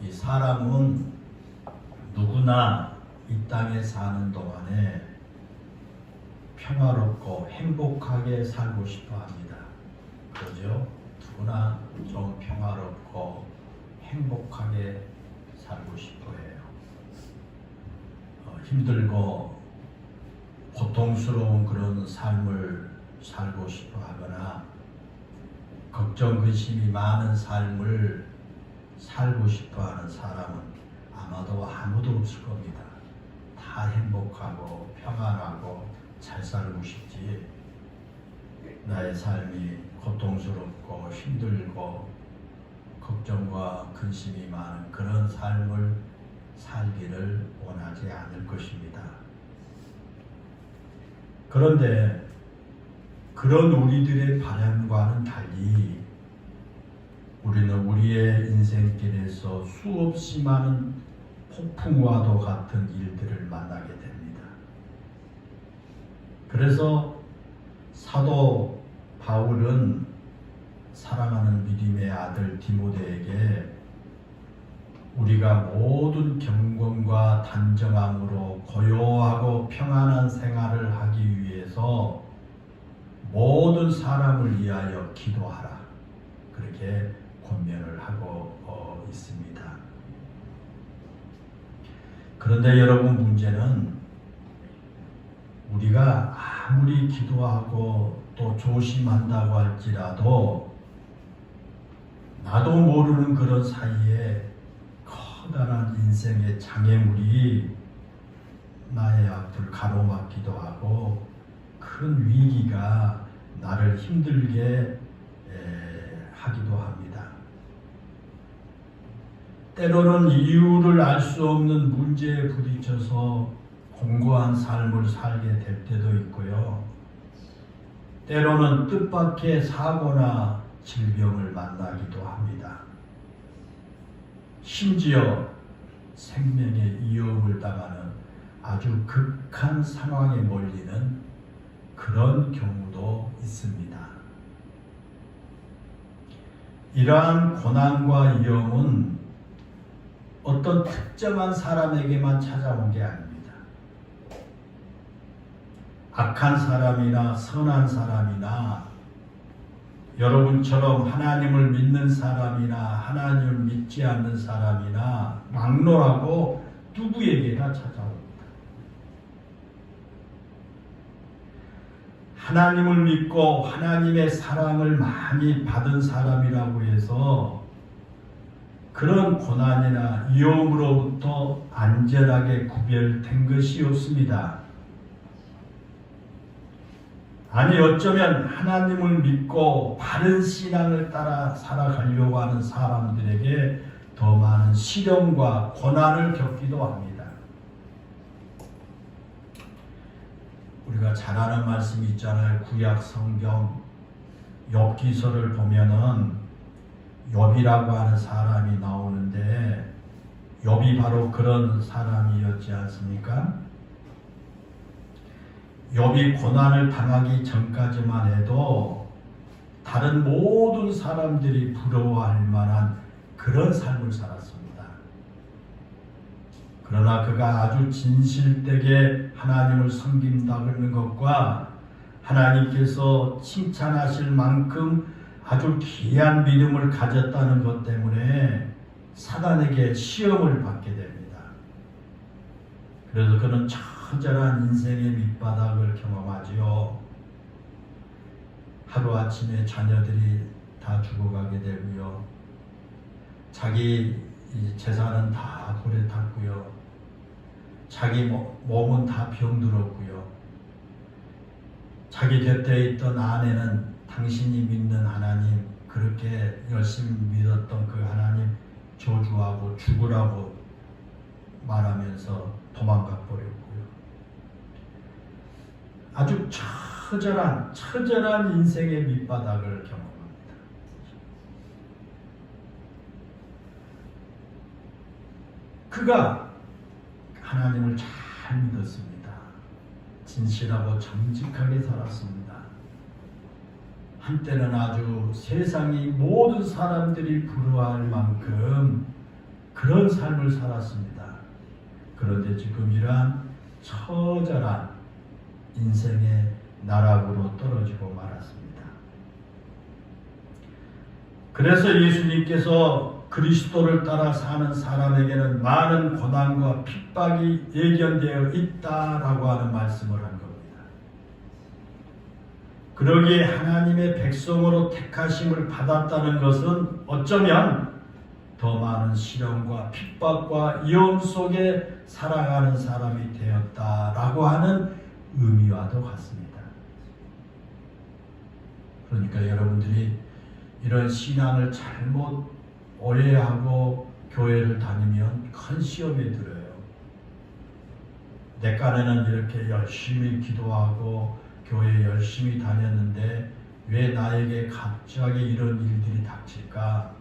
이 사람은 누구나 이 땅에 사는 동안에 평화롭고 행복하게 살고 싶어 합니다. 그러죠? 누구나 좀 평화롭고 행복하게 살고 싶어 해요. 힘들고 고통스러운 그런 삶을 살고 싶어 하거나 걱정, 근심이 많은 삶을 살고 싶어 하는 사람은 아마도 아무도 없을 겁니다. 다 행복하고 평안하고 잘 살고 싶지, 나의 삶이 고통스럽고 힘들고 걱정과 근심이 많은 그런 삶을 살기를 원하지 않을 것입니다. 그런데 그런 우리들의 바람과는 달리 우리는 우리의 인생길에서 수없이 많은 폭풍과도 같은 일들을 만나게 됩니다. 그래서 사도 바울은 사랑하는 믿음의 아들 디모데에게 우리가 모든 경건과 단정함으로 고요하고 평안한 생활을 하기 위해서 모든 사람을 위하여 기도하라, 그렇게 권면을 하고 있습니다. 그런데 여러분, 문제는 우리가 아무리 기도하고 또 조심한다고 할지라도 나도 모르는 그런 사이에 커다란 인생의 장애물이 나의 앞을 가로막기도 하고 큰 위기가 나를 힘들게 하기도 합니다. 때로는 이유를 알 수 없는 문제에 부딪혀서 공고한 삶을 살게 될 때도 있고요. 때로는 뜻밖의 사고나 질병을 만나기도 합니다. 심지어 생명의 위협을 당하는 아주 극한 상황에 몰리는 그런 경우도 있습니다. 이러한 고난과 위험은 어떤 특정한 사람에게만 찾아온 게 아닙니다. 악한 사람이나 선한 사람이나 여러분처럼 하나님을 믿는 사람이나 하나님을 믿지 않는 사람이나 막론하고 누구에게나 찾아옵니다. 하나님을 믿고 하나님의 사랑을 많이 받은 사람이라고 해서 그런 고난이나 위험으로부터 안전하게 구별된 것이 없습니다. 아니, 어쩌면 하나님을 믿고 바른 신앙을 따라 살아가려고 하는 사람들에게 더 많은 시련과 고난을 겪기도 합니다. 우리가 잘 아는 말씀이 있잖아요. 구약 성경 욥기서를 보면은 욥이라고 하는 사람이 나오는데 욥이 바로 그런 사람이었지 않습니까? 욥이 고난을 당하기 전까지만 해도 다른 모든 사람들이 부러워할 만한 그런 삶을 살았습니다. 그러나 그가 아주 진실되게 하나님을 섬긴다는 것과 하나님께서 칭찬하실 만큼 아주 귀한 믿음을 가졌다는 것 때문에 사단에게 시험을 받게 됩니다. 그래서 그는 처절한 인생의 밑바닥을 경험하지요. 하루아침에 자녀들이 다 죽어가게 되고요. 자기 재산은 다 불에 탔고요. 자기 몸은 다 병들었고요. 자기 곁에 있던 아내는 당신이 믿는 하나님, 그렇게 열심히 믿었던 그 하나님 저주하고 죽으라고 말하면서 도망가 버렸고요. 아주 처절한 인생의 밑바닥을 경험합니다. 그가 하나님을 잘 믿었습니다. 진실하고 정직하게 살았습니다. 한때는 아주 세상이 모든 사람들이 부러워할 만큼 그런 삶을 살았습니다. 그런데 지금 이러한 처절한 인생의 나락으로 떨어지고 말았습니다. 그래서 예수님께서 그리스도를 따라 사는 사람에게는 많은 고난과 핍박이 예견되어 있다라고 하는 말씀을 한 겁니다. 그러기에 하나님의 백성으로 택하심을 받았다는 것은 어쩌면 더 많은 시련과 핍박과 위험 속에 살아가는 사람이 되었다라고 하는 의미와도 같습니다. 그러니까 여러분들이 이런 신앙을 잘못 오해하고 교회를 다니면 큰 시험에 들어요. 내 깐에는 이렇게 열심히 기도하고 교회 열심히 다녔는데 왜 나에게 갑자기 이런 일들이 닥칠까?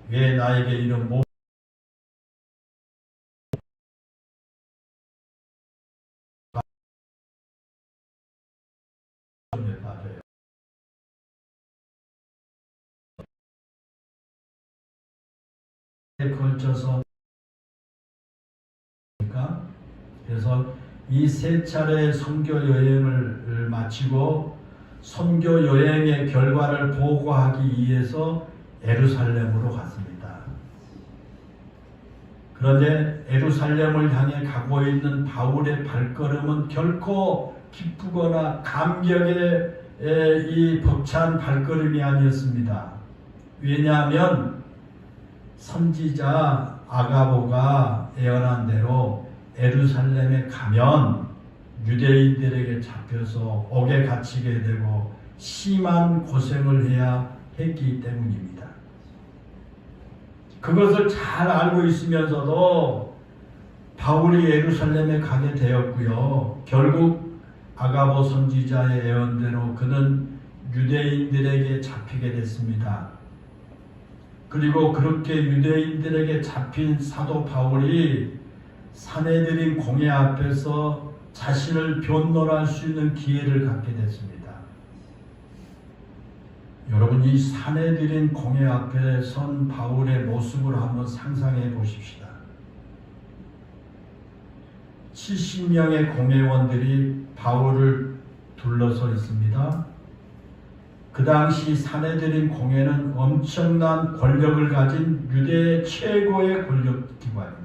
왜 나에게 이런 모험에 빠져요? 걸쳐서 그래서 이 세 차례 선교 여행을 마치고 선교 여행의 결과를 보고하기 위해서 예루살렘으로 갔습니다. 그런데 예루살렘을 향해 가고 있는 바울의 발걸음은 결코 기쁘거나 감격의 이 벅찬 발걸음이 아니었습니다. 왜냐하면 선지자 아가보가 예언한 대로 예루살렘에 가면 유대인들에게 잡혀서 옥에 갇히게 되고 심한 고생을 해야 했기 때문입니다. 그것을 잘 알고 있으면서도 바울이 예루살렘에 가게 되었고요. 결국 아가보 선지자의 예언대로 그는 유대인들에게 잡히게 됐습니다. 그리고 그렇게 유대인들에게 잡힌 사도 바울이 사내들인 공회 앞에서 자신을 변론할 수 있는 기회를 갖게 됐습니다. 여러분, 이 사내들인 공회 앞에 선 바울의 모습을 한번 상상해 보십시다. 70명의 공회원들이 바울을 둘러서 있습니다. 그 당시 사내들인 공회는 엄청난 권력을 가진 유대 최고의 권력기관입니다.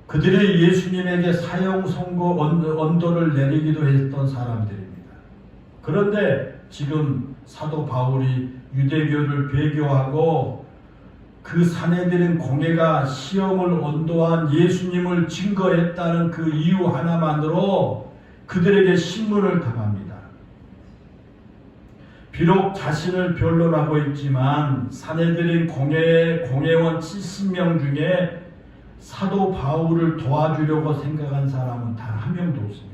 그들이 예수님에게 사형 선고 언도를 내리기도 했던 사람들입니다. 그런데 지금 사도 바울이 유대교를 배교하고 그 사내들인 공회가 시험을 언도한 예수님을 증거했다는 그 이유 하나만으로 그들에게 신문을 당합니다. 비록 자신을 변론하고 있지만 사내들인 공회원 70명 중에 사도 바울을 도와주려고 생각한 사람은 단 한 명도 없습니다.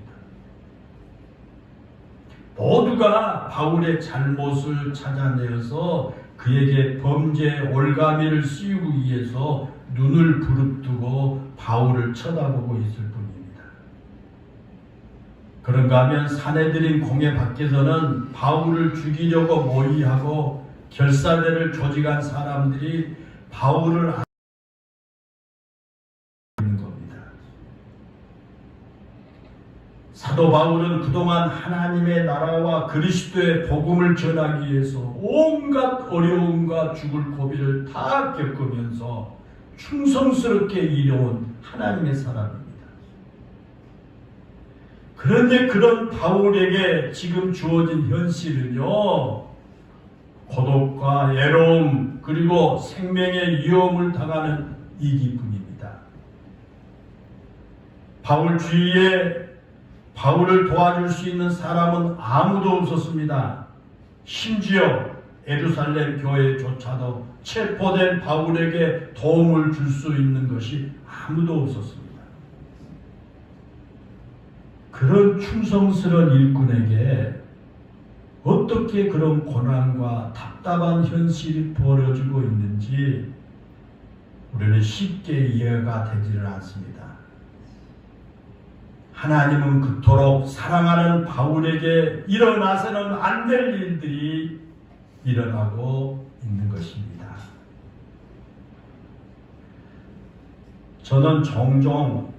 모두가 바울의 잘못을 찾아내어서 그에게 범죄 올가미를 씌우기 위해서 눈을 부릅뜨고 바울을 쳐다보고 있을 뿐입니다. 그런가 하면 사내들인 공회 밖에서는 바울을 죽이려고 모의하고 결사대를 조직한 사람들이 바울을 사도 바울은 그동안 하나님의 나라와 그리스도의 복음을 전하기 위해서 온갖 어려움과 죽을 고비를 다 겪으면서 충성스럽게 일해온 하나님의 사람입니다. 그런데 그런 바울에게 지금 주어진 현실은요, 고독과 외로움 그리고 생명의 위험을 당하는 일이뿐입니다. 바울 주위에 바울을 도와줄 수 있는 사람은 아무도 없었습니다. 심지어 예루살렘 교회조차도 체포된 바울에게 도움을 줄 수 있는 것이 아무도 없었습니다. 그런 충성스러운 일꾼에게 어떻게 그런 고난과 답답한 현실이 벌어지고 있는지 우리는 쉽게 이해가 되지를 않습니다. 하나님은 그토록 사랑하는 바울에게 일어나서는 안 될 일들이 일어나고 있는 것입니다. 저는 종종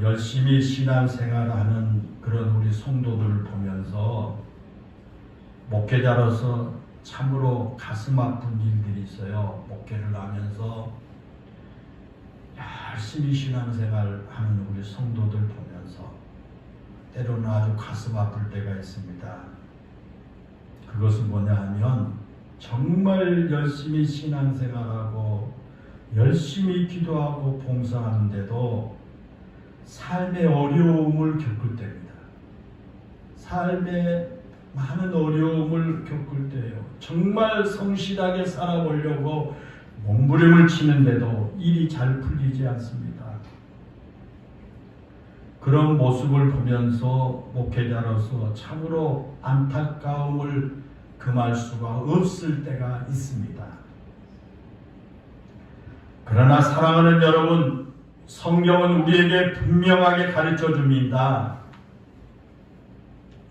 열심히 신앙생활하는 그런 우리 성도들을 보면서 목회자로서 참으로 가슴 아픈 일들이 있어요. 목회를 하면서 열심히 신앙생활하는 우리 성도들 보면서 때로는 아주 가슴 아플 때가 있습니다. 그것은 뭐냐 하면 정말 열심히 신앙생활하고 열심히 기도하고 봉사하는데도 삶의 어려움을 겪을 때입니다. 삶의 많은 어려움을 겪을 때예요. 정말 성실하게 살아보려고 몸부림을 치는데도 일이 잘 풀리지 않습니다. 그런 모습을 보면서 목회자로서 참으로 안타까움을 금할 수가 없을 때가 있습니다. 그러나 사랑하는 여러분, 성경은 우리에게 분명하게 가르쳐 줍니다.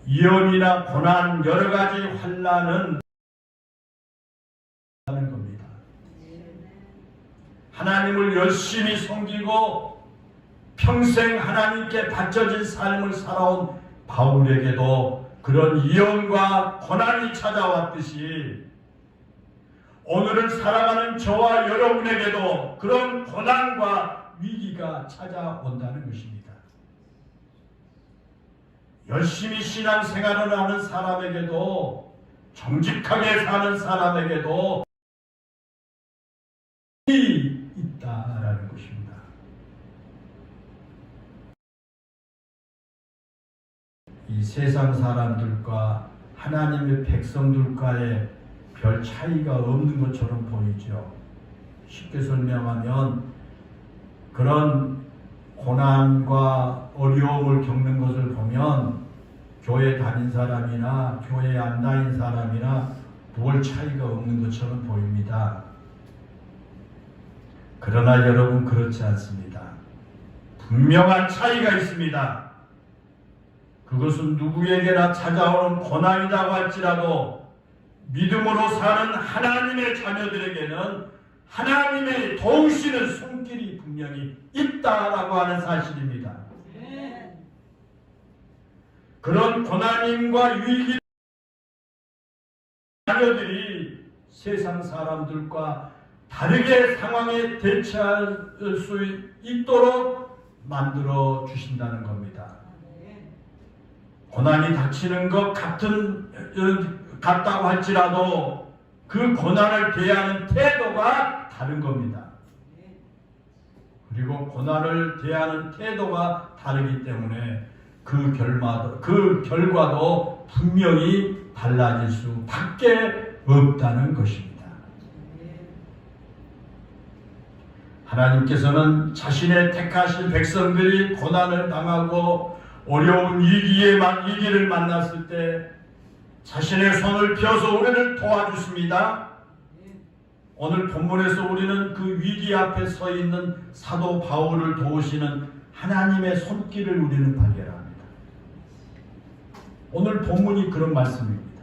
위험이나 고난, 여러 가지 환난은 하는 겁니다. 하나님을 열심히 섬기고 평생 하나님께 바쳐진 삶을 살아온 바울에게도 그런 위험과 고난이 찾아왔듯이 오늘을 살아가는 저와 여러분에게도 그런 고난과 위기가 찾아온다는 것입니다. 열심히 신앙생활을 하는 사람에게도 정직하게 사는 사람에게도 있다라는 것입니다. 이 세상 사람들과 하나님의 백성들과의 별 차이가 없는 것처럼 보이죠. 쉽게 설명하면 그런 고난과 어려움을 겪는 것을 보면 교회 다닌 사람이나 교회 안 다닌 사람이나 별 차이가 없는 것처럼 보입니다. 그러나 여러분, 그렇지 않습니다. 분명한 차이가 있습니다. 그것은 누구에게나 찾아오는 고난이라고 할지라도 믿음으로 사는 하나님의 자녀들에게는 하나님의 도우시는 손길이 분명히 있다라고 하는 사실입니다. 그런 고난임과 위기 자녀들이 세상 사람들과 다르게 상황에 대처할 수 있도록 만들어 주신다는 겁니다. 고난이 닥치는 것 같다고 할지라도 그 고난을 대하는 태도가 다른 겁니다. 그리고 고난을 대하는 태도가 다르기 때문에 그 결과도 분명히 달라질 수밖에 없다는 것입니다. 하나님께서는 자신의 택하신 백성들이 고난을 당하고 어려운 위기를 만났을 때 자신의 손을 펴서 우리를 도와주십니다. 오늘 본문에서 우리는 그 위기 앞에 서 있는 사도 바울을 도우시는 하나님의 손길을 우리는 발견합니다. 오늘 본문이 그런 말씀입니다.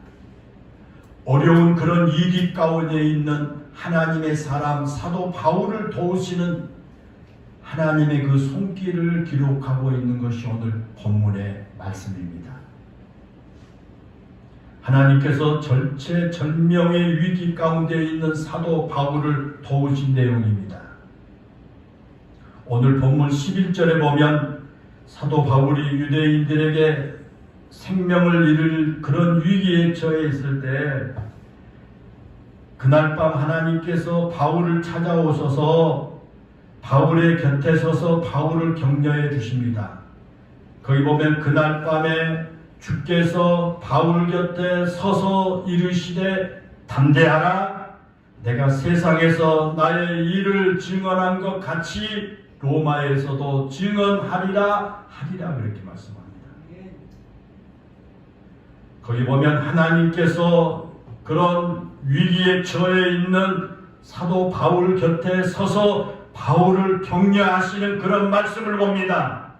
어려운 그런 위기 가운데 있는 하나님의 사람 사도 바울을 도우시는 하나님의 그 손길을 기록하고 있는 것이 오늘 본문의 말씀입니다. 하나님께서 절체절명의 위기 가운데 있는 사도 바울을 도우신 내용입니다. 오늘 본문 11절에 보면 사도 바울이 유대인들에게 생명을 잃을 그런 위기에 처해 있을 때 그날 밤 하나님께서 바울을 찾아오셔서 바울의 곁에 서서 바울을 격려해 주십니다. 거기 보면 그날 밤에 주께서 바울 곁에 서서 이르시되 담대하라, 내가 세상에서 나의 일을 증언한 것 같이 로마에서도 증언하리라 그렇게 말씀합니다. 거기 보면 하나님께서 그런 위기에 처해 있는 사도 바울 곁에 서서 바울을 격려하시는 그런 말씀을 봅니다.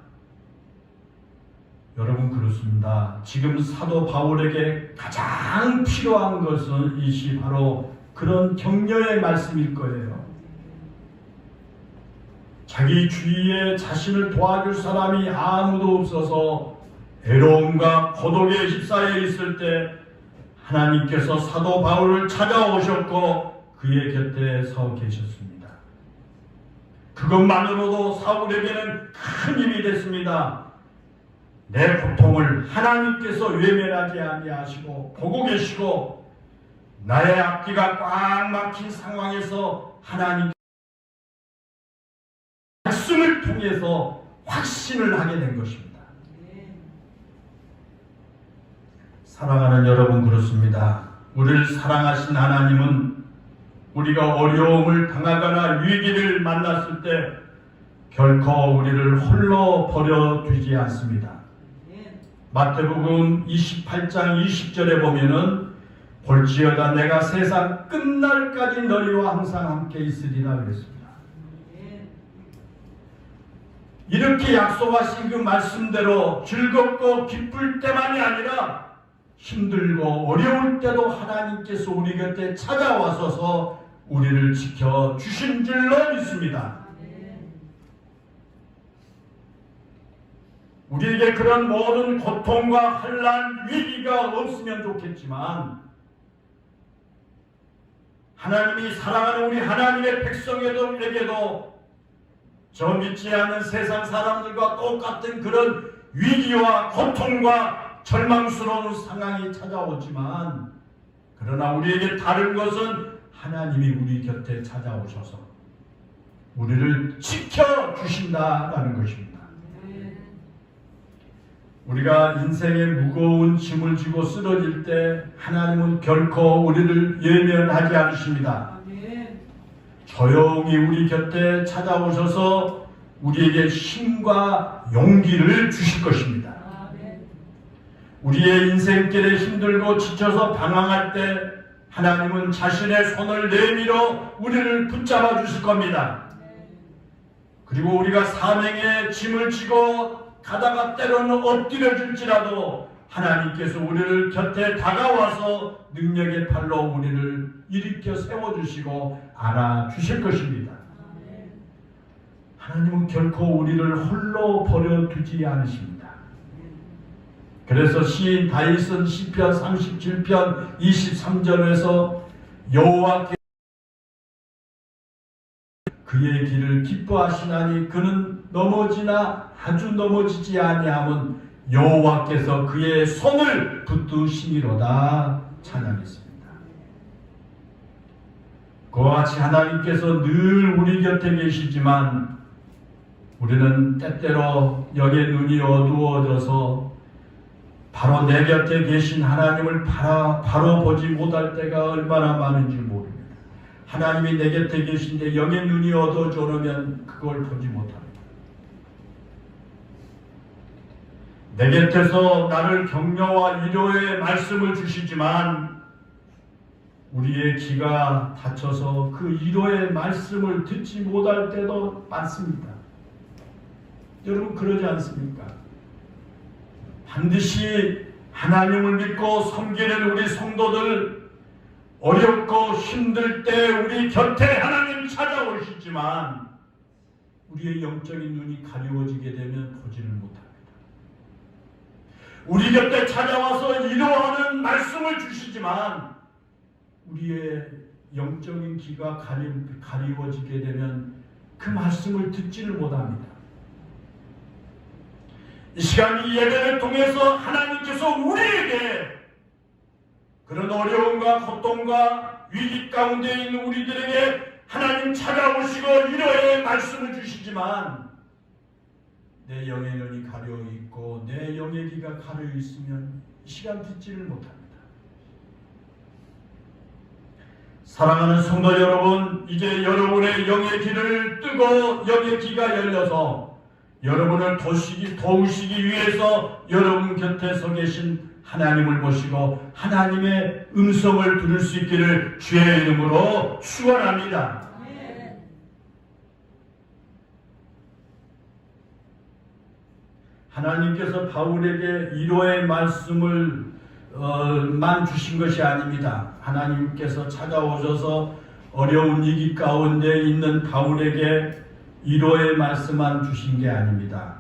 여러분 그렇습니다. 지금 사도 바울에게 가장 필요한 것은 이시 바로 그런 격려의 말씀일 거예요. 자기 주위에 자신을 도와줄 사람이 아무도 없어서 외로움과 고독에 휩싸여 있을 때 하나님께서 사도 바울을 찾아오셨고 그의 곁에 서 계셨습니다. 그것만으로도 사울에게는 큰 힘이 됐습니다. 내 고통을 하나님께서 외면하지 아니하시고 보고 계시고 나의 앞뒤가 꽉 막힌 상황에서 하나님 말씀을 통해서 확신을 하게 된 것입니다. 사랑하는 여러분 그렇습니다. 우리를 사랑하신 하나님은 우리가 어려움을 당하거나 위기를 만났을 때 결코 우리를 홀로 버려두지 않습니다. 마태복음 28장 20절에 보면은 볼지어다 내가 세상 끝날까지 너희와 항상 함께 있으리라 그랬습니다. 이렇게 약속하신 그 말씀대로 즐겁고 기쁠 때만이 아니라 힘들고 어려울 때도 하나님께서 우리 곁에 찾아와서서 우리를 지켜주신 줄로 믿습니다. 우리에게 그런 모든 고통과 환난, 위기가 없으면 좋겠지만 하나님이 사랑하는 우리 하나님의 백성에게도 저 믿지 않는 세상 사람들과 똑같은 그런 위기와 고통과 절망스러운 상황이 찾아오지만 그러나 우리에게 다른 것은 하나님이 우리 곁에 찾아오셔서 우리를 지켜주신다라는 것입니다. 우리가 인생의 무거운 짐을 지고 쓰러질 때 하나님은 결코 우리를 외면하지 않으십니다. 조용히 우리 곁에 찾아오셔서 우리에게 힘과 용기를 주실 것입니다. 우리의 인생길에 힘들고 지쳐서 방황할 때 하나님은 자신의 손을 내밀어 우리를 붙잡아 주실 겁니다. 그리고 우리가 사명의 짐을 지고 가다가 때로는 엎드려질지라도 하나님께서 우리를 곁에 다가와서 능력의 팔로 우리를 일으켜 세워주시고 안아주실 것입니다. 하나님은 결코 우리를 홀로 버려두지 않으십니다. 그래서 시인 다윗은 시편 37편 23절에서 여호와께 그의 길을 기뻐하시나니 그는 넘어지나 아주 넘어지지 아니함은 여호와께서 그의 손을 붙드시니로다 찬양했습니다. 그와 같이 하나님께서 늘 우리 곁에 계시지만 우리는 때때로 영의 눈이 어두워져서 바로 내 곁에 계신 하나님을 바로 보지 못할 때가 얼마나 많은지 모릅니다. 하나님이 내 곁에 계신데 영의 눈이 어두워져 오면 그걸 보지 못합니다. 내 곁에서 나를 격려와 위로의 말씀을 주시지만 우리의 귀가 닫혀서 그 위로의 말씀을 듣지 못할 때도 많습니다. 여러분 그러지 않습니까? 반드시 하나님을 믿고 섬기는 우리 성도들 어렵고 힘들 때 우리 곁에 하나님 찾아오시지만 우리의 영적인 눈이 가려워지게 되면 보지를 못합니다. 우리 곁에 찾아와서 위로하는 말씀을 주시지만 우리의 영적인 귀가 가리워지게 되면 그 말씀을 듣지를 못합니다. 이 시간 이 예배를 통해서 하나님께서 우리에게 그런 어려움과 고통과 위기 가운데 있는 우리들에게 하나님 찾아오시고 위로의 말씀을 주시지만 내 영의 눈이 가려 있고 내 영의 귀가 가려 있으면 이 시간 듣지를 못합니다. 사랑하는 성도 여러분, 이제 여러분의 영의 귀를 뜨고 영의 귀가 열려서 여러분을 도우시기 위해서 여러분 곁에 서 계신 하나님을 보시고 하나님의 음성을 들을 수 있기를 주의 이름으로 축원합니다. 하나님께서 바울에게 위로의 말씀을 만 주신 것이 아닙니다. 하나님께서 찾아오셔서 어려운 위기 가운데 있는 바울에게 위로의 말씀만 주신 게 아닙니다.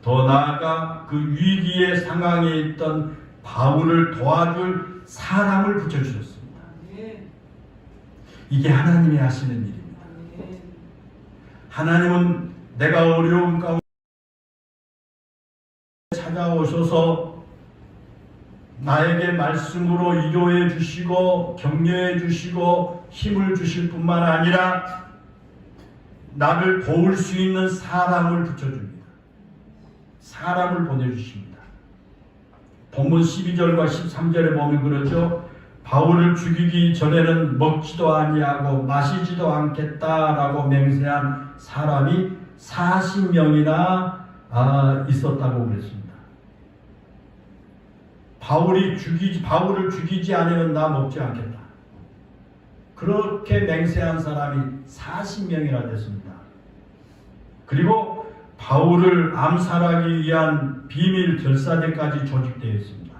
더 나아가 그 위기의 상황에 있던 바울을 도와줄 사람을 붙여주셨습니다. 이게 하나님이 하시는 일입니다. 하나님은 내가 어려운 가운데 찾아오셔서 나에게 말씀으로 위로해 주시고 격려해 주시고 힘을 주실 뿐만 아니라 나를 도울 수 있는 사람을 붙여줍니다. 사람을 보내주십니다. 본문 12절과 13절에 보면 그러죠. 바울을 죽이기 전에는 먹지도 아니하고 마시지도 않겠다라고 맹세한 사람이 40명이나 있었다고 그랬습니다. 바울을 죽이지 않으면 나 먹지 않겠다. 그렇게 맹세한 사람이 40명이나 됐습니다. 그리고 바울을 암살하기 위한 비밀 결사대까지 조직되어 있습니다.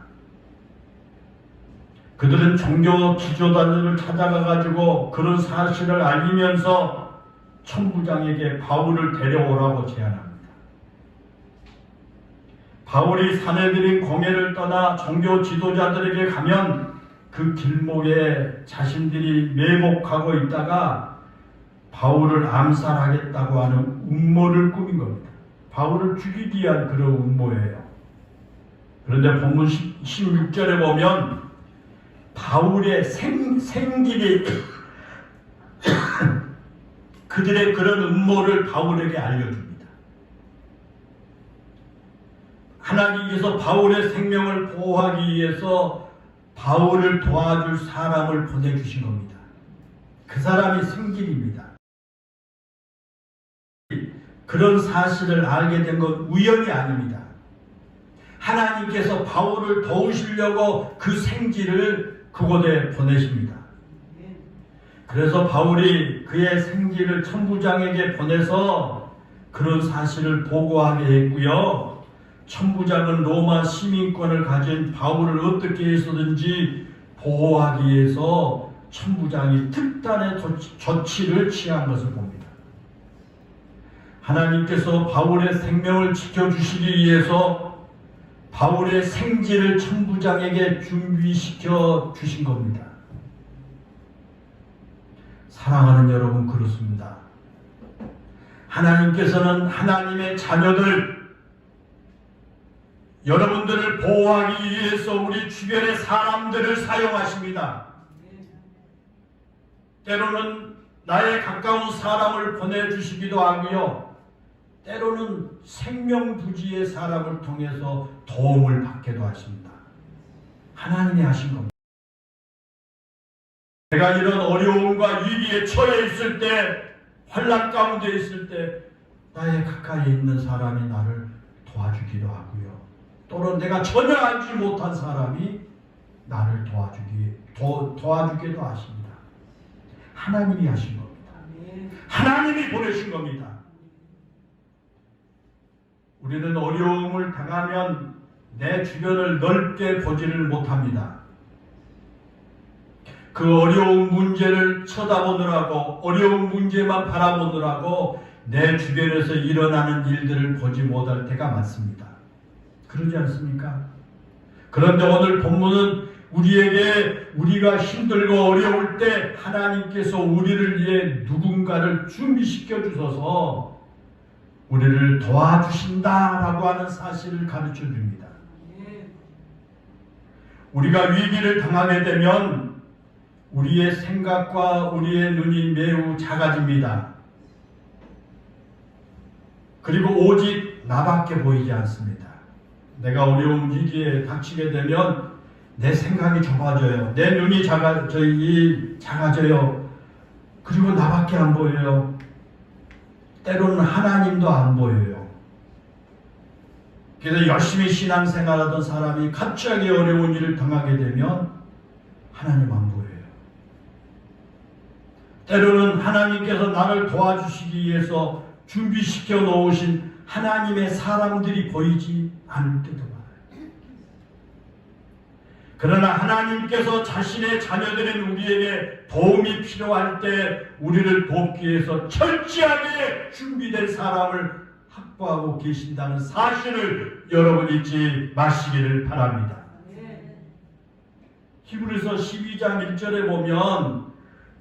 그들은 종교 지도자들을 찾아가 가지고 그런 사실을 알리면서 천부장에게 바울을 데려오라고 제안합니다. 바울이 사내들인 공회를 떠나 종교 지도자들에게 가면 그 길목에 자신들이 매복하고 있다가 바울을 암살하겠다고 하는 음모를 꾸민 겁니다. 바울을 죽이기 위한 그런 음모예요. 그런데 본문 16절에 보면 바울의 생길이 그들의 그런 음모를 바울에게 알려줍니다. 하나님께서 바울의 생명을 보호하기 위해서 바울을 도와줄 사람을 보내주신 겁니다. 그 사람이 생길입니다. 그런 사실을 알게 된 건 우연이 아닙니다. 하나님께서 바울을 도우시려고 그 생길을 그곳에 보내십니다. 그래서 바울이 그의 생길을 천부장에게 보내서 그런 사실을 보고하게 했고요. 천부장은 로마 시민권을 가진 바울을 어떻게 해서든지 보호하기 위해서 천부장이 특단의 조치를 취한 것을 봅니다. 하나님께서 바울의 생명을 지켜주시기 위해서 바울의 생지를 천부장에게 준비시켜 주신 겁니다. 사랑하는 여러분, 그렇습니다. 하나님께서는 하나님의 자녀들, 여러분들을 보호하기 위해서 우리 주변의 사람들을 사용하십니다. 때로는 나의 가까운 사람을 보내주시기도 하고요. 때로는 생명부지의 사람을 통해서 도움을 받기도 하십니다. 하나님이 하신 겁니다. 내가 이런 어려움과 위기에 처해 있을 때, 환난 가운데 있을 때 나의 가까이 있는 사람이 나를 도와주기도 하고요. 또는 내가 전혀 알지 못한 사람이 나를 도와주기도 하십니다. 하나님이 하신 겁니다. 하나님이 보내신 겁니다. 우리는 어려움을 당하면 내 주변을 넓게 보지를 못합니다. 그 어려운 문제를 쳐다보느라고, 어려운 문제만 바라보느라고 내 주변에서 일어나는 일들을 보지 못할 때가 많습니다. 그러지 않습니까? 그런데 오늘 본문은 우리가 힘들고 어려울 때 하나님께서 우리를 위해 누군가를 준비시켜 주셔서 우리를 도와주신다라고 하는 사실을 가르쳐 줍니다. 우리가 위기를 당하게 되면 우리의 생각과 우리의 눈이 매우 작아집니다. 그리고 오직 나밖에 보이지 않습니다. 내가 어려운 위기에 닥치게 되면 내 생각이 좁아져요. 내 눈이 작아져요. 그리고 나밖에 안 보여요. 때로는 하나님도 안 보여요. 그래서 열심히 신앙생활하던 사람이 갑자기 어려운 일을 당하게 되면 하나님 안 보여요. 때로는 하나님께서 나를 도와주시기 위해서 준비시켜 놓으신 하나님의 사람들이 보이지 않을 때도 많아요. 그러나 하나님께서 자신의 자녀들인 우리에게 도움이 필요할 때 우리를 돕기 위해서 철저하게 준비된 사람을 확보하고 계신다는 사실을 여러분 잊지 마시기를 바랍니다. 히브리서 12장 1절에 보면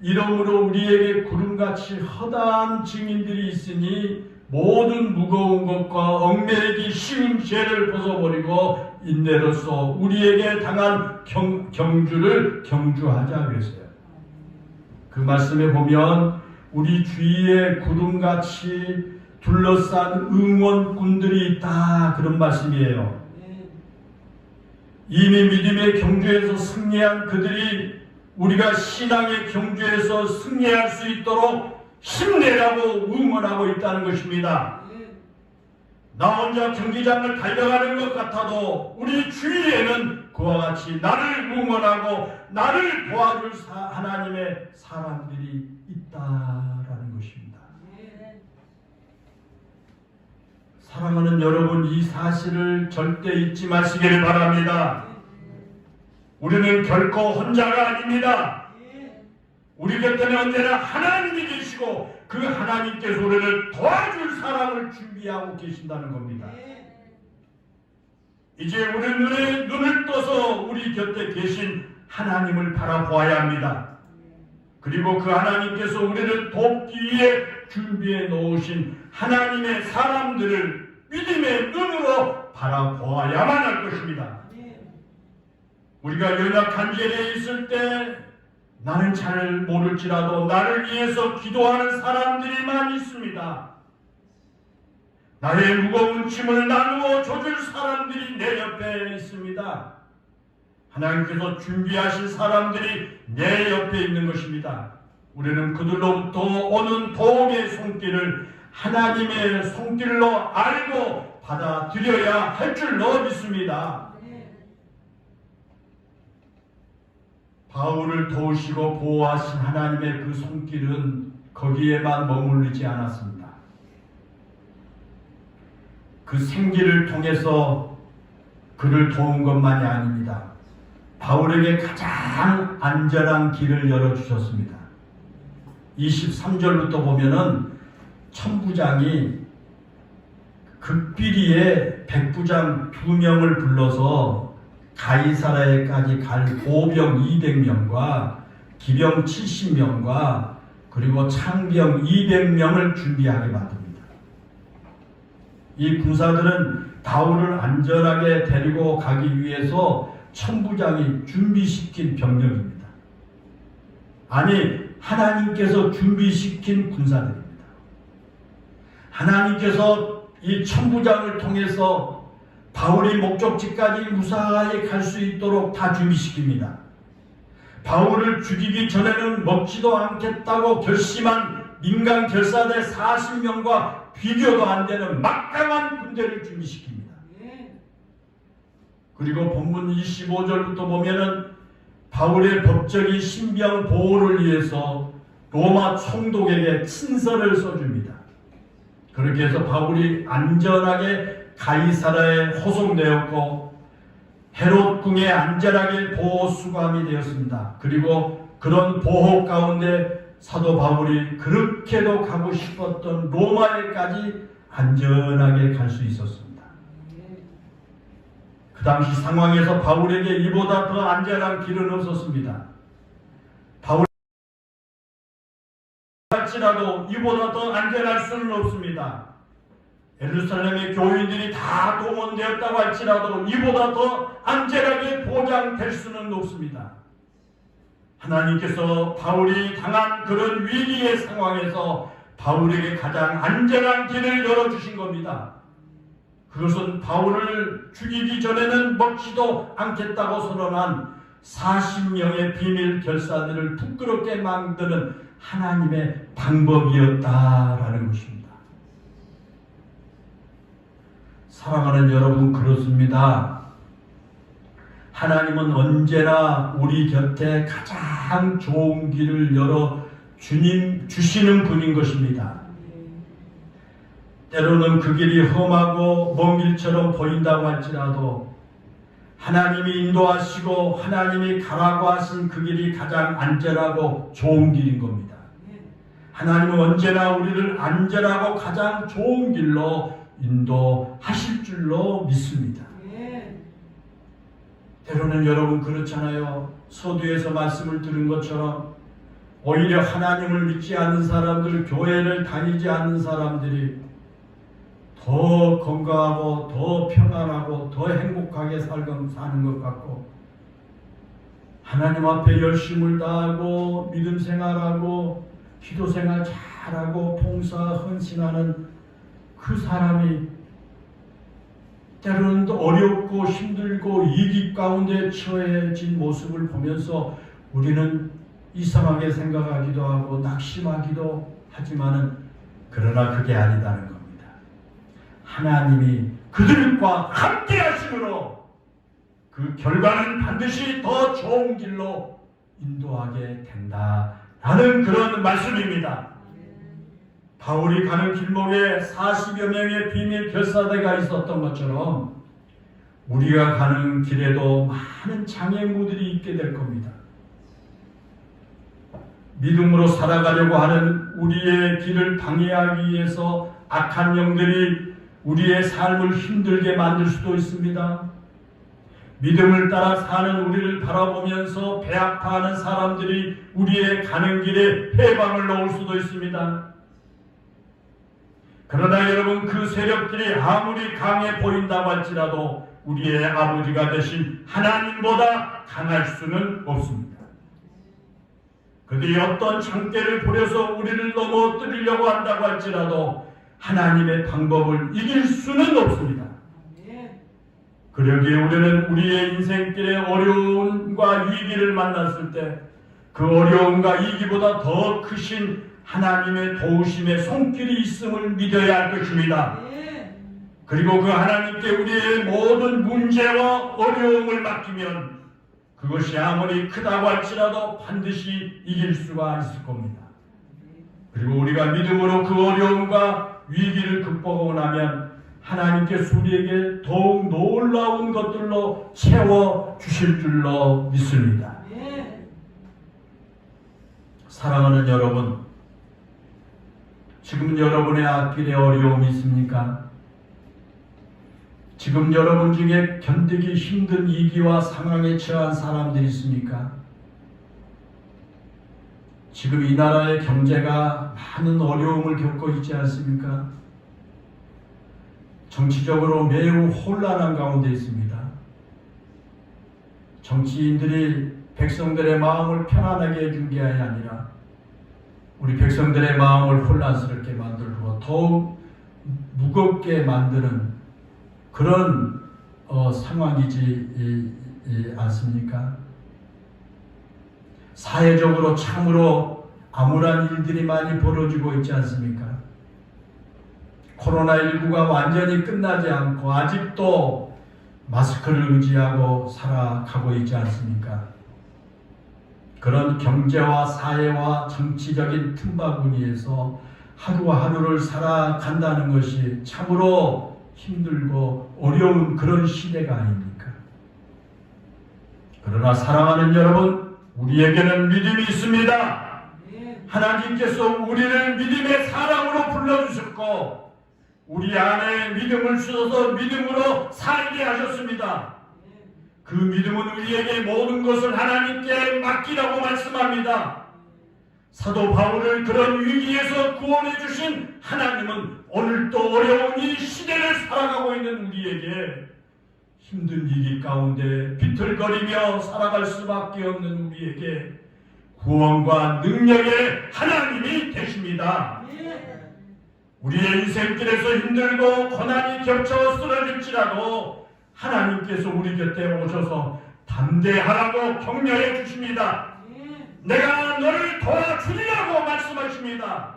이러므로 우리에게 구름같이 허다한 증인들이 있으니 모든 무거운 것과 얽매이기 쉬운 죄를 벗어버리고 인내로서 우리에게 당한 경주를 경주하자 그랬어요. 그 말씀에 보면 우리 주위에 구름같이 둘러싼 응원꾼들이 있다 그런 말씀이에요. 이미 믿음의 경주에서 승리한 그들이 우리가 신앙의 경주에서 승리할 수 있도록 힘내라고 응원하고 있다는 것입니다. 나 혼자 경기장을 달려가는 것 같아도 우리 주위에는 그와 같이 나를 응원하고 나를 도와줄 하나님의 사람들이 있다라는 것입니다. 사랑하는 여러분, 이 사실을 절대 잊지 마시기를 바랍니다. 우리는 결코 혼자가 아닙니다. 우리 곁에는 언제나 하나님이 계시고 그 하나님께서 우리를 도와줄 사람을 준비하고 계신다는 겁니다. 이제 우리 눈을 떠서 우리 곁에 계신 하나님을 바라보아야 합니다. 그리고 그 하나님께서 우리를 돕기 위해 준비해 놓으신 하나님의 사람들을 믿음의 눈으로 바라보아야만 할 것입니다. 우리가 연약한 자리에 있을 때 나는 잘 모를지라도 나를 위해서 기도하는 사람들이 많이 있습니다. 나의 무거운 짐을 나누어 줘줄 사람들이 내 옆에 있습니다. 하나님께서 준비하신 사람들이 내 옆에 있는 것입니다. 우리는 그들로부터 오는 도움의 손길을 하나님의 손길로 알고 받아들여야 할 줄로 믿습니다. 바울을 도우시고 보호하신 하나님의 그 손길은 거기에만 머무르지 않았습니다. 그 생기를 통해서 그를 도운 것만이 아닙니다. 바울에게 가장 안전한 길을 열어주셨습니다. 23절부터 보면은 천부장이 극비리에 백부장 2명을 불러서 가이사라에까지 갈 보병 200명과 기병 70명과 그리고 창병 200명을 준비하게 만듭니다. 이 군사들은 바울을 안전하게 데리고 가기 위해서 천부장이 준비시킨 병력입니다. 아니, 하나님께서 준비시킨 군사들입니다. 하나님께서 이 천부장을 통해서 바울이 목적지까지 무사히 갈 수 있도록 다 준비시킵니다. 바울을 죽이기 전에는 먹지도 않겠다고 결심한 민간 결사대 40명과 비교도 안 되는 막강한 군대를 준비시킵니다. 그리고 본문 25절부터 보면은 바울의 법적인 신병 보호를 위해서 로마 총독에게 친서를 써줍니다. 그렇게 해서 바울이 안전하게 가이사라에 호송되었고 헤롯 궁에 안전하게 보호 수감이 되었습니다. 그리고 그런 보호 가운데 사도 바울이 그렇게도 가고 싶었던 로마에까지 안전하게 갈 수 있었습니다. 그 당시 상황에서 바울에게 이보다 더 안전한 길은 없었습니다. 바울이 할지라도 이보다 더 안전할 수는 없습니다. 예루살렘의 교인들이 다 동원되었다고 할지라도 이보다 더 안전하게 보장될 수는 없습니다. 하나님께서 바울이 당한 그런 위기의 상황에서 바울에게 가장 안전한 길을 열어주신 겁니다. 그것은 바울을 죽이기 전에는 먹지도 않겠다고 선언한 40명의 비밀 결사들을 부끄럽게 만드는 하나님의 방법이었다라는 것입니다. 사랑하는 여러분, 그렇습니다. 하나님은 언제나 우리 곁에 가장 좋은 길을 열어 주시는 분인 것입니다. 때로는 그 길이 험하고 먼 길처럼 보인다고 할지라도 하나님이 인도하시고 하나님이 가라고 하신 그 길이 가장 안전하고 좋은 길인 겁니다. 하나님은 언제나 우리를 안전하고 가장 좋은 길로 인도하실 줄로 믿습니다. 때로는 여러분 그렇잖아요. 서두에서 말씀을 들은 것처럼 오히려 하나님을 믿지 않는 사람들, 교회를 다니지 않는 사람들이 더 건강하고 더 평안하고 더 행복하게 사는 것 같고, 하나님 앞에 열심을 다하고 믿음 생활하고 기도 생활 잘하고 봉사 헌신하는 그 사람이 때로는 어렵고 힘들고 위기 가운데 처해진 모습을 보면서 우리는 이상하게 생각하기도 하고 낙심하기도 하지만은, 그러나 그게 아니다는 겁니다. 하나님이 그들과 함께 하심으로 그 결과는 반드시 더 좋은 길로 인도하게 된다라는 그런 말씀입니다. 바울이 가는 길목에 40여 명의 비밀 결사대가 있었던 것처럼 우리가 가는 길에도 많은 장애물들이 있게 될 겁니다. 믿음으로 살아가려고 하는 우리의 길을 방해하기 위해서 악한 영들이 우리의 삶을 힘들게 만들 수도 있습니다. 믿음을 따라 사는 우리를 바라보면서 배아파하는 사람들이 우리의 가는 길에 해방을 놓을 수도 있습니다. 그러나 여러분, 그 세력들이 아무리 강해 보인다고 할지라도 우리의 아버지가 되신 하나님보다 강할 수는 없습니다. 그들이 어떤 창대를 부려서 우리를 넘어뜨리려고 한다고 할지라도 하나님의 방법을 이길 수는 없습니다. 그러기에 우리는 우리의 인생길에 어려움과 위기를 만났을 때 그 어려움과 위기보다 더 크신 하나님의 도우심의 손길이 있음을 믿어야 할 것입니다. 그리고 그 하나님께 우리의 모든 문제와 어려움을 맡기면 그것이 아무리 크다고 할지라도 반드시 이길 수가 있을 겁니다. 그리고 우리가 믿음으로 그 어려움과 위기를 극복하고 나면 하나님께서 우리에게 더욱 놀라운 것들로 채워주실 줄로 믿습니다. 사랑하는 여러분, 지금 여러분의 앞길에 어려움이 있습니까? 지금 여러분 중에 견디기 힘든 위기와 상황에 처한 사람들이 있습니까? 지금 이 나라의 경제가 많은 어려움을 겪고 있지 않습니까? 정치적으로 매우 혼란한 가운데 있습니다. 정치인들이 백성들의 마음을 편안하게 해준 게 아니라 우리 백성들의 마음을 혼란스럽게 만들고 더욱 무겁게 만드는 그런 상황이지 않습니까? 사회적으로 참으로 암울한 일들이 많이 벌어지고 있지 않습니까? 코로나19가 완전히 끝나지 않고 아직도 마스크를 의지하고 살아가고 있지 않습니까? 그런 경제와 사회와 정치적인 틈바구니에서 하루하루를 살아간다는 것이 참으로 힘들고 어려운 그런 시대가 아닙니까? 그러나 사랑하는 여러분, 우리에게는 믿음이 있습니다. 하나님께서 우리를 믿음의 사람으로 불러주셨고 우리 안에 믿음을 주셔서 믿음으로 살게 하셨습니다. 그 믿음은 우리에게 모든 것을 하나님께 맡기라고 말씀합니다. 사도 바울을 그런 위기에서 구원해 주신 하나님은 오늘도 어려운 이 시대를 살아가고 있는 우리에게 힘든 위기 가운데 비틀거리며 살아갈 수밖에 없는 우리에게 구원과 능력의 하나님이 되십니다. 우리의 인생길에서 힘들고 고난이 겹쳐 쓰러질지라도 하나님께서 우리 곁에 오셔서 담대하라고 격려해 주십니다. 내가 너를 도와주리라고 말씀하십니다.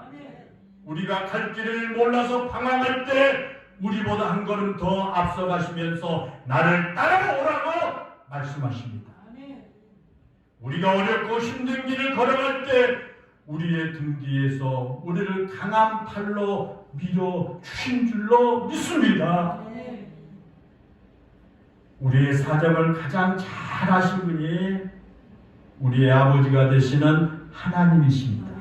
우리가 갈 길을 몰라서 방황할 때 우리보다 한 걸음 더 앞서가시면서 나를 따라오라고 말씀하십니다. 우리가 어렵고 힘든 길을 걸어갈 때 우리의 등 뒤에서 우리를 강한 팔로 밀어 주신 줄로 믿습니다. 우리의 사정을 가장 잘 아신 분이 우리의 아버지가 되시는 하나님이십니다.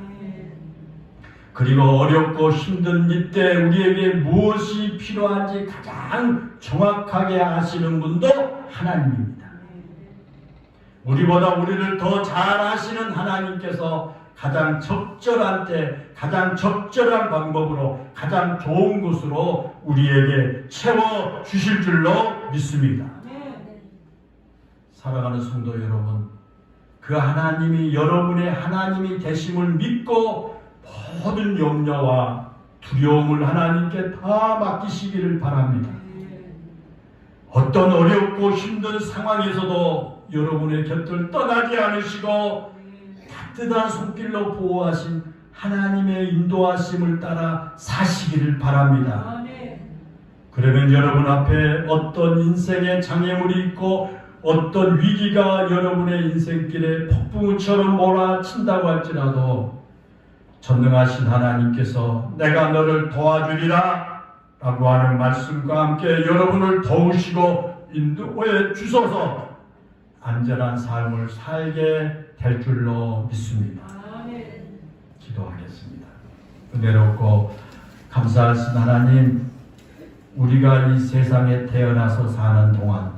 그리고 어렵고 힘든 이때 우리에게 무엇이 필요한지 가장 정확하게 아시는 분도 하나님입니다. 우리보다 우리를 더 잘 아시는 하나님께서 가장 적절한 때, 가장 적절한 방법으로, 가장 좋은 곳으로 우리에게 채워 주실 줄로 믿습니다. 사랑하는 성도 여러분, 그 하나님이 여러분의 하나님이 되심을 믿고 모든 염려와 두려움을 하나님께 다 맡기시기를 바랍니다. 어떤 어렵고 힘든 상황에서도 여러분의 곁을 떠나지 않으시고 따뜻한 손길로 보호하신 하나님의 인도하심을 따라 사시기를 바랍니다. 그러면 여러분 앞에 어떤 인생의 장애물이 있고 어떤 위기가 여러분의 인생길에 폭풍우처럼 몰아친다고 할지라도 전능하신 하나님께서 내가 너를 도와주리라 라고 하는 말씀과 함께 여러분을 도우시고 인도해 주셔서 안전한 삶을 살게 될 줄로 믿습니다. 기도하겠습니다. 은혜롭고 감사하신 하나님, 우리가 이 세상에 태어나서 사는 동안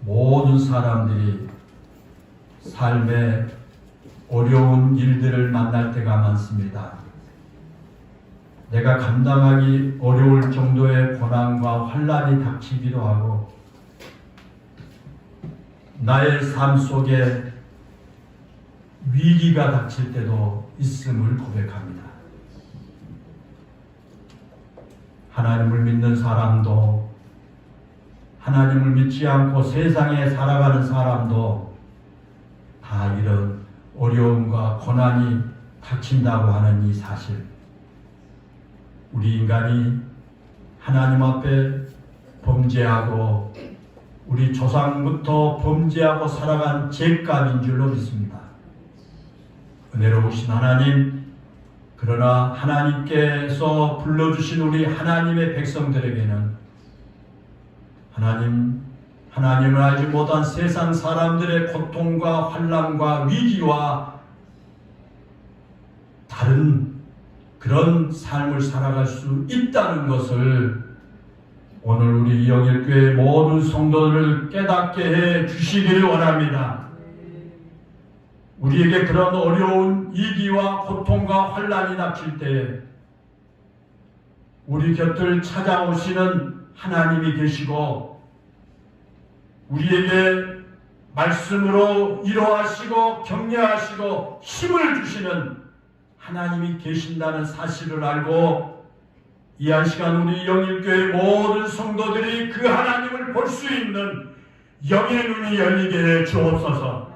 모든 사람들이 삶에 어려운 일들을 만날 때가 많습니다. 내가 감당하기 어려울 정도의 고난과 환난이 닥치기도 하고 나의 삶 속에 위기가 닥칠 때도 있음을 고백합니다. 하나님을 믿는 사람도 하나님을 믿지 않고 세상에 살아가는 사람도 다 이런 어려움과 고난이 닥친다고 하는 이 사실, 우리 인간이 하나님 앞에 범죄하고 우리 조상부터 범죄하고 살아간 죄값인 줄로 믿습니다. 은혜로우신 하나님, 그러나 하나님께서 불러주신 우리 하나님의 백성들에게는 하나님을 알지 못한 세상 사람들의 고통과 환난과 위기와 다른 그런 삶을 살아갈 수 있다는 것을 오늘 우리 영일교회 모든 성도들을 깨닫게 해 주시기를 원합니다. 우리에게 그런 어려운 위기와 고통과 환난이 닥칠 때에 우리 곁을 찾아오시는 하나님이 계시고 우리에게 말씀으로 위로하시고 격려하시고 힘을 주시는 하나님이 계신다는 사실을 알고 이 한 시간 우리 영일교회 모든 성도들이 그 하나님을 볼 수 있는 영의 눈이 열리게 해 주옵소서.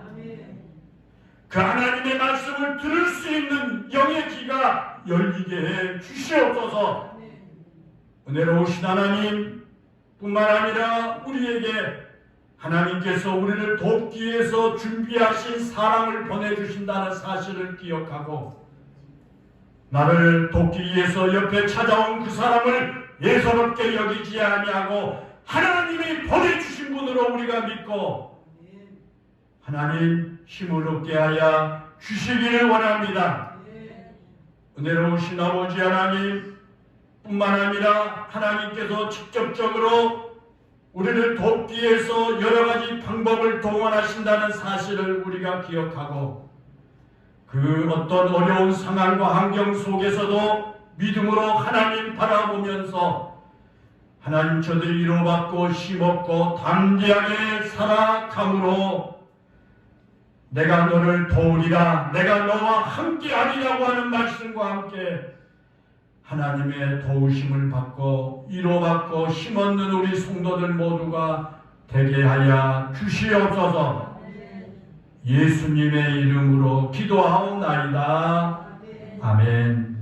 그 하나님의 말씀을 들을 수 있는 영의 귀가 열리게 해 주시옵소서. 은혜로우신 하나님 뿐만 아니라 우리에게 하나님께서 우리를 돕기 위해서 준비하신 사람을 보내주신다는 사실을 기억하고 나를 돕기 위해서 옆에 찾아온 그 사람을 예사롭게 여기지 아니하고 하나님이 보내주신 분으로 우리가 믿고 하나님 힘을 얻게 하여 주시기를 원합니다. 은혜로우신 아버지 하나님 뿐만 아니라 하나님께서 직접적으로 우리를 돕기 위해서 여러 가지 방법을 동원하신다는 사실을 우리가 기억하고 그 어떤 어려운 상황과 환경 속에서도 믿음으로 하나님 바라보면서 하나님 저들이 위로받고 힘없고 담대하게 살아감으로 내가 너를 도우리라, 내가 너와 함께하리라고 하는 말씀과 함께 하나님의 도우심을 받고 위로받고 힘없는 우리 성도들 모두가 되게 하여 주시옵소서. 예수님의 이름으로 기도하옵나이다. 아멘.